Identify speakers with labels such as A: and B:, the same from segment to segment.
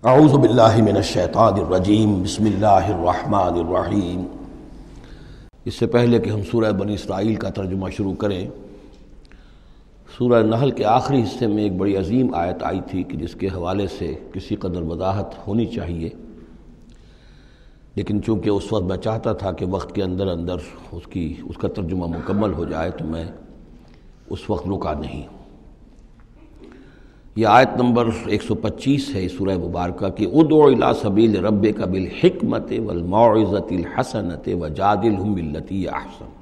A: اعوذ باللہ من الشیطان الرجیم بسم اللہ الرحمن الرحیم۔ اس سے پہلے کہ ہم سورہ بنی اسرائیل کا ترجمہ شروع کریں، سورہ نحل کے آخری حصے میں ایک بڑی عظیم آیت آئی تھی کہ جس کے حوالے سے کسی قدر وضاحت ہونی چاہیے، لیکن چونکہ اس وقت میں چاہتا تھا کہ وقت کے اندر اس کا ترجمہ مکمل ہو جائے تو میں اس وقت رکا نہیں۔ یہ آیت نمبر 125 ہے سورہ مبارکہ کی، ادعو الی سبیل ربک بالحکمۃ والموعظۃ الحسنۃ وجادلھم باللتی ہی احسن۔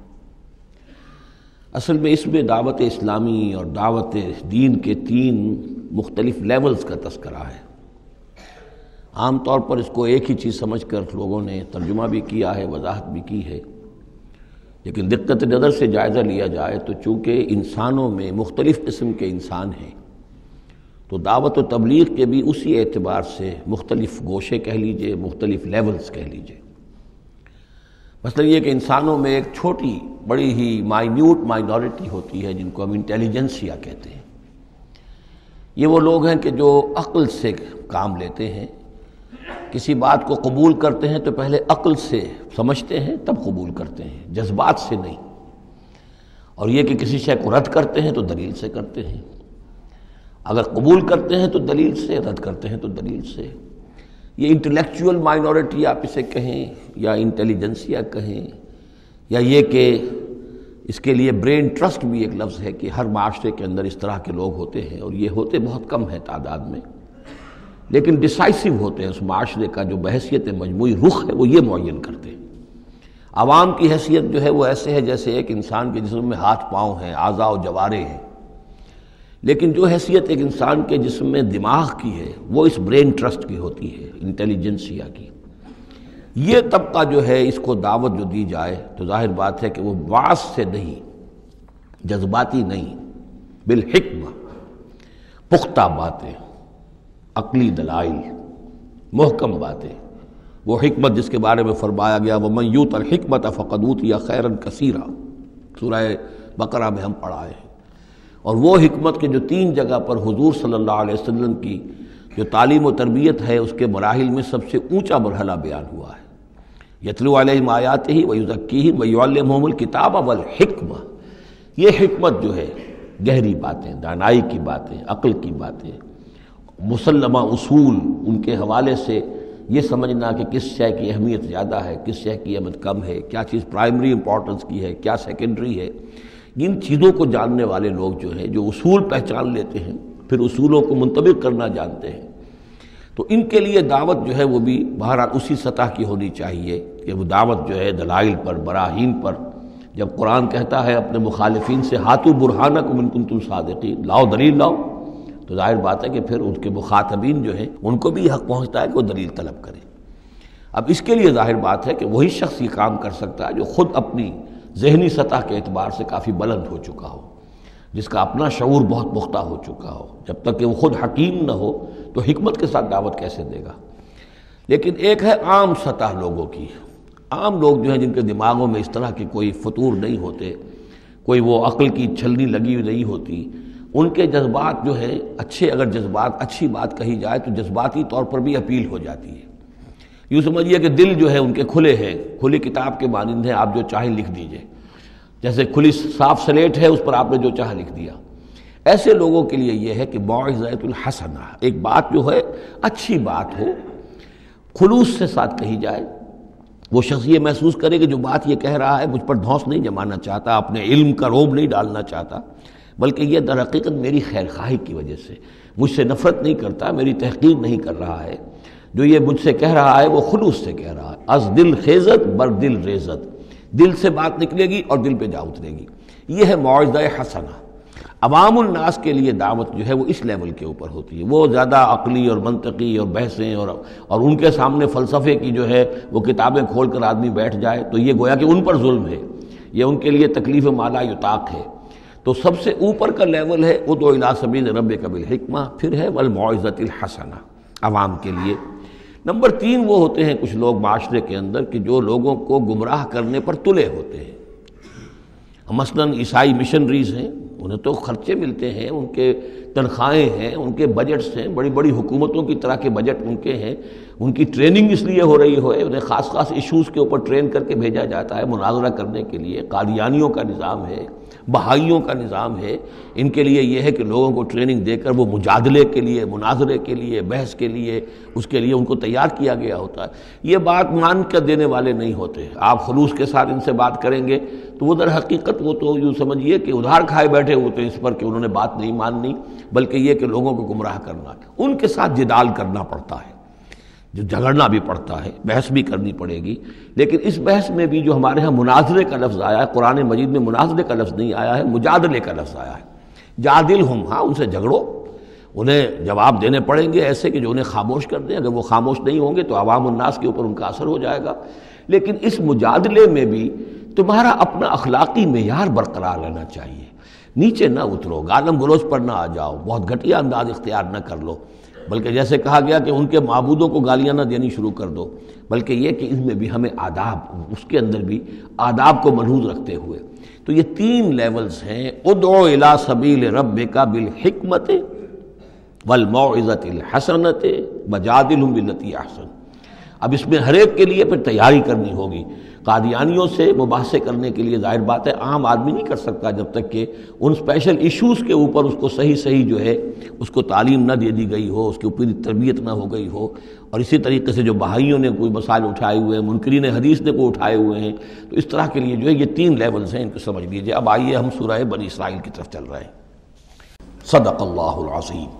A: اصل میں اس میں دعوت اسلامی اور دعوت دین کے تین مختلف لیولز کا تذکرہ ہے۔ عام طور پر اس کو ایک ہی چیز سمجھ کر لوگوں نے ترجمہ بھی کیا ہے، وضاحت بھی کی ہے، لیکن دقت نظر سے جائزہ لیا جائے تو چونکہ انسانوں میں مختلف قسم کے انسان ہیں تو دعوت و تبلیغ کے بھی اسی اعتبار سے مختلف گوشے کہہ لیجئے، مختلف لیولز کہہ لیجئے۔ مثلا یہ کہ انسانوں میں ایک چھوٹی بڑی ہی مائنورٹی ہوتی ہے جن کو ہم انٹیلیجنسیا کہتے ہیں۔ یہ وہ لوگ ہیں کہ جو عقل سے کام لیتے ہیں، کسی بات کو قبول کرتے ہیں تو پہلے عقل سے سمجھتے ہیں تب قبول کرتے ہیں، جذبات سے نہیں۔ اور یہ کہ کسی شے کو رد کرتے ہیں تو دلیل سے کرتے ہیں، اگر قبول کرتے ہیں تو دلیل سے، رد کرتے ہیں تو دلیل سے۔ یہ انٹلیکچوئل مائنورٹی آپ اسے کہیں یا انٹیلیجنسیا کہیں، یا یہ کہ اس کے لیے برین ٹرسٹ بھی ایک لفظ ہے کہ ہر معاشرے کے اندر اس طرح کے لوگ ہوتے ہیں، اور یہ ہوتے بہت کم ہیں تعداد میں، لیکن ڈیسائسو ہوتے ہیں۔ اس معاشرے کا جو بحیثیت مجموعی رخ ہے وہ یہ معین کرتے ہیں۔ عوام کی حیثیت جو ہے وہ ایسے ہے جیسے ایک انسان کے جسم میں ہاتھ پاؤں ہیں، اعضاء و جوارے ہیں، لیکن جو حیثیت ایک انسان کے جسم میں دماغ کی ہے وہ اس برین ٹرسٹ کی ہوتی ہے، انٹیلیجنسیا کی۔ یہ طبقہ جو ہے اس کو دعوت جو دی جائے تو ظاہر بات ہے کہ وہ وعظ سے نہیں، جذباتی نہیں، بالحکمہ، پختہ باتیں، عقلی دلائل، محکم باتیں، وہ حکمت جس کے بارے میں فرمایا گیا وَمَن یُؤْتَ الْحِکْمَةَ فَقَدْ أُوتِیَ خَیْرًا کَثِیرًا، سورہ بقرہ میں ہم پڑھا ہے۔ اور وہ حکمت کے جو تین جگہ پر حضور صلی اللہ علیہ وسلم کی جو تعلیم و تربیت ہے اس کے مراحل میں سب سے اونچا مرحلہ بیان ہوا ہے، یتلو علیہم آیاتہ ویزکیہم ویعلمہم الکتاب والحکمہ۔ یہ حکمت جو ہے گہری باتیں، دانائی کی باتیں، عقل کی باتیں، مسلمہ اصول، ان کے حوالے سے یہ سمجھنا کہ کس شے کی اہمیت زیادہ ہے، کس شے کی اہمیت کم ہے، کیا چیز پرائمری امپورٹنس کی ہے، کیا سیکنڈری ہے۔ ان چیزوں کو جاننے والے لوگ جو ہیں، جو اصول پہچان لیتے ہیں، پھر اصولوں کو منطبق کرنا جانتے ہیں، تو ان کے لیے دعوت جو ہے وہ بھی بہرحال اسی سطح کی ہونی چاہیے کہ وہ دعوت جو ہے دلائل پر، براہین پر۔ جب قرآن کہتا ہے اپنے مخالفین سے ہاتھو برہانکم ان کنتم صادقین، لاؤ دلیل لاؤ، تو ظاہر بات ہے کہ پھر ان کے مخاطبین جو ہیں ان کو بھی حق پہنچتا ہے کہ وہ دلیل طلب کریں۔ اب اس کے لیے ظاہر بات ہے کہ وہی شخص یہ کام کر سکتا ہے جو خود اپنی ذہنی سطح کے اعتبار سے کافی بلند ہو چکا ہو، جس کا اپنا شعور بہت پختہ ہو چکا ہو۔ جب تک کہ وہ خود حکیم نہ ہو تو حکمت کے ساتھ دعوت کیسے دے گا؟ لیکن ایک ہے عام سطح لوگوں کی، عام لوگ جو ہیں جن کے دماغوں میں اس طرح کے کوئی فطور نہیں ہوتے، کوئی وہ عقل کی چھلنی لگی ہوئی نہیں ہوتی، ان کے جذبات جو ہیں اچھے، اگر جذبات اچھی بات کہی جائے تو جذباتی طور پر بھی اپیل ہو جاتی ہے۔ یوں سمجھیے کہ دل جو ہے ان کے کھلے ہیں، کھلی کتاب کے مانند ہیں، آپ جو چاہیں لکھ دیجئے، جیسے کھلی صاف سلیٹ ہے اس پر آپ نے جو چاہا لکھ دیا۔ ایسے لوگوں کے لیے یہ ہے کہ موعظۃ الحسنہ، ایک بات جو ہے اچھی بات ہو، خلوص سے ساتھ کہی جائے، وہ شخص یہ محسوس کرے کہ جو بات یہ کہہ رہا ہے مجھ پر دھونس نہیں جمانا چاہتا، اپنے علم کا روب نہیں ڈالنا چاہتا، بلکہ یہ در حقیقت میری خیر خواہی کی وجہ سے مجھ سے نفرت نہیں کرتا، میری تحقیر نہیں کر رہا ہے، جو یہ مجھ سے کہہ رہا ہے وہ خلوص سے کہہ رہا ہے۔ از دل خیزت بر دل ریزت، دل سے بات نکلے گی اور دل پہ جا اترے گی۔ یہ ہے موعظہ حسنہ۔ عوام الناس کے لیے دعوت جو ہے وہ اس لیول کے اوپر ہوتی ہے، وہ زیادہ عقلی اور منطقی اور بحثیں اور ان کے سامنے فلسفے کی جو ہے وہ کتابیں کھول کر آدمی بیٹھ جائے تو یہ گویا کہ ان پر ظلم ہے، یہ ان کے لیے تکلیف مالا یطاق ہے۔ تو سب سے اوپر کا لیول ہے ادعو الی سبیل ربک بالحکمہ، پھر ہے والموعظۃ الحسنہ عوام کے لیے۔ نمبر 3 وہ ہوتے ہیں کچھ لوگ معاشرے کے اندر کہ جو لوگوں کو گمراہ کرنے پر تلے ہوتے ہیں۔ مثلاً عیسائی مشنریز ہیں، انہیں تو خرچے ملتے ہیں، ان کے تنخواہیں ہیں، ان کے بجٹس ہیں، بڑی بڑی حکومتوں کی طرح کے بجٹ ان کے ہیں، ان کی ٹریننگ اس لیے ہو رہی ہے، انہیں خاص خاص ایشوز کے اوپر ٹرین کر کے بھیجا جاتا ہے مناظرہ کرنے کے لیے۔ قادیانیوں کا نظام ہے، بہائیوں کا نظام ہے، ان کے لیے یہ ہے کہ لوگوں کو ٹریننگ دے کر وہ مجادلے کے لیے، مناظرے کے لیے، بحث کے لیے، اس کے لیے ان کو تیار کیا گیا ہوتا ہے۔ یہ بات مان کر دینے والے نہیں ہوتے۔ آپ خلوص کے ساتھ ان سے بات کریں گے تو وہ در حقیقت وہ تو یوں سمجھیے کہ ادھار کھائے بیٹھے ہوتے ہیں اس پر کہ انہوں نے بات نہیں ماننی، بلکہ یہ کہ لوگوں کو گمراہ کرنا۔ ان کے ساتھ جدال کرنا پڑتا ہے، جو جھگڑنا بھی پڑتا ہے، بحث بھی کرنی پڑے گی۔ لیکن اس بحث میں بھی جو ہمارے ہاں مناظرے کا لفظ آیا ہے، قرآن مجید میں مناظرے کا لفظ نہیں آیا ہے، مجادلے کا لفظ آیا ہے۔ جادلہم، ہاں ان سے جھگڑو، انہیں جواب دینے پڑیں گے ایسے کہ جو انہیں خاموش کر دیں۔ اگر وہ خاموش نہیں ہوں گے تو عوام الناس کے اوپر ان کا اثر ہو جائے گا۔ لیکن اس مجادلے میں بھی تمہارا اپنا اخلاقی معیار برقرار رہنا چاہیے، نیچے نہ اترو، گالم گلوچ پر نہ آ جاؤ، بہت گھٹیا انداز اختیار نہ کر لو، بلکہ جیسے کہا گیا کہ ان کے معبودوں کو گالیاں نہ دینی شروع کر دو، بلکہ یہ کہ ان میں بھی ہمیں آداب، اس کے اندر بھی آداب کو ملحوظ رکھتے ہوئے۔ تو یہ 3 لیولز ہیں، ادعو الی سبیل ربک بالحکمت والموعظۃ الحسنۃ وجادلہم باللتی احسن۔ اب اس میں ہر ایک کے لیے پھر تیاری کرنی ہوگی۔ قادیانیوں سے مباحثے کرنے کے لیے ظاہر بات ہے عام آدمی نہیں کر سکتا جب تک کہ ان اسپیشل ایشوز کے اوپر اس کو صحیح جو ہے اس کو تعلیم نہ دے دی گئی ہو، اس کے اوپر تربیت نہ ہو گئی ہو۔ اور اسی طریقے سے جو بہائیوں نے کوئی مسائل اٹھائے ہوئے ہیں، منکرین حدیث نے کوئی اٹھائے ہوئے ہیں، تو اس طرح کے لیے جو ہے یہ 3 لیولز ہیں، ان کو سمجھ لیجیے۔ اب آئیے ہم سورہ بنی اسرائیل کی طرف چل رہے ہیں۔ صدق اللہ العظیم۔